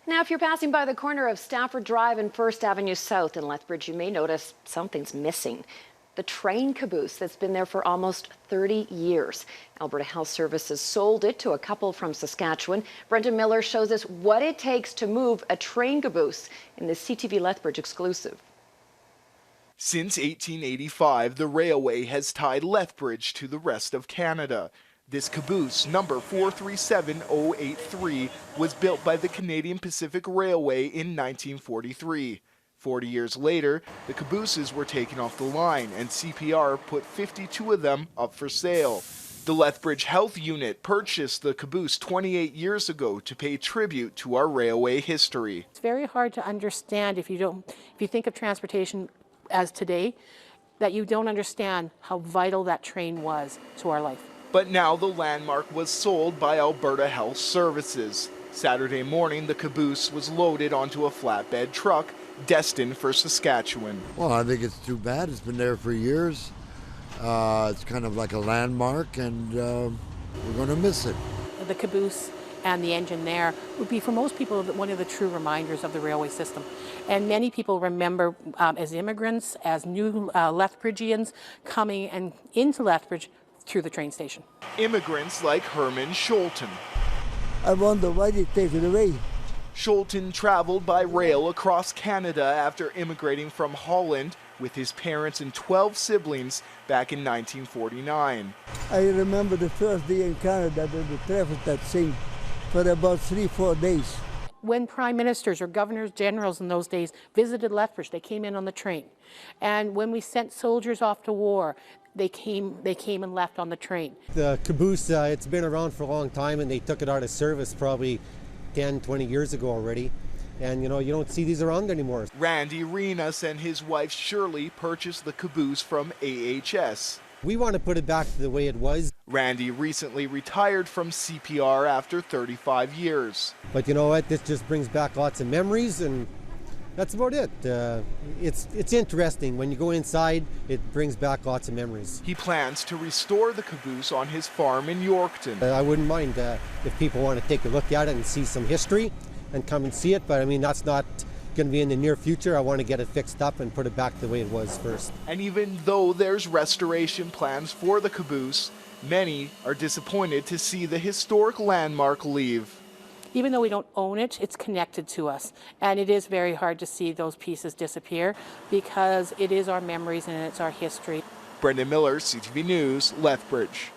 Now, if you're passing by the corner of Stafford Drive and First Avenue South in Lethbridge, you may notice something's missing. The train caboose that's been there for almost 30 years. Alberta Health Services sold it to a couple from Saskatchewan. Brendan Miller shows us what it takes to move a train caboose in the CTV Lethbridge exclusive. Since 1885, the railway has tied Lethbridge to the rest of Canada. This caboose, number 437083, was built by the Canadian Pacific Railway in 1943. 40 years later, the cabooses were taken off the line and CPR put 52 of them up for sale. The Lethbridge Health Unit purchased the caboose 28 years ago to pay tribute to our railway history. It's very hard to understand if you think of transportation as today, that you don't understand how vital that train was to our life. But now the landmark was sold by Alberta Health Services. Saturday morning, the caboose was loaded onto a flatbed truck destined for Saskatchewan. Well, I think it's too bad. It's been there for years. It's kind of like a landmark, and we're going to miss it. The caboose and the engine there would be, for most people, one of the true reminders of the railway system. And many people remember as immigrants, as new Lethbridgians coming and into Lethbridge through the train station. Immigrants like Herman Scholten. I wonder why they take it away. Scholten traveled by rail across Canada after immigrating from Holland with his parents and 12 siblings back in 1949. I remember the first day in Canada that the traffic that sing for about 3-4 days. When prime ministers or governors generals in those days visited Lethbridge, they came in on the train. And when we sent soldiers off to war, they came and left on the train. The caboose, it's been around for a long time, and they took it out of service probably 10, 20 years ago already. And you don't see these around anymore. Randy Renas and his wife Shirley purchased the caboose from AHS. We want to put it back to the way it was. Randy recently retired from CPR after 35 years. But you know what, this just brings back lots of memories, and that's about it. It's interesting. When you go inside, it brings back lots of memories. He plans to restore the caboose on his farm in Yorkton. I wouldn't mind if people want to take a look at it and see some history and come and see it, but I mean, that's not going to be in the near future. I want to get it fixed up and put it back the way it was first. And even though there's restoration plans for the caboose, many are disappointed to see the historic landmark leave. Even though we don't own it, it's connected to us. And it is very hard to see those pieces disappear because it is our memories and it's our history. Brendan Miller, CTV News, Lethbridge.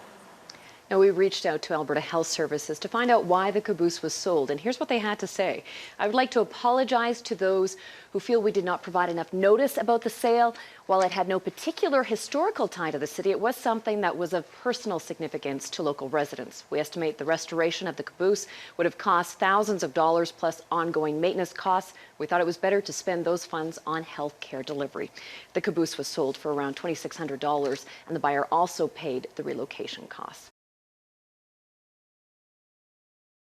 Now, we reached out to Alberta Health Services to find out why the caboose was sold, and here's what they had to say. I would like to apologize to those who feel we did not provide enough notice about the sale. While it had no particular historical tie to the city, it was something that was of personal significance to local residents. We estimate the restoration of the caboose would have cost thousands of dollars plus ongoing maintenance costs. We thought it was better to spend those funds on health care delivery. The caboose was sold for around $2,600, and the buyer also paid the relocation costs.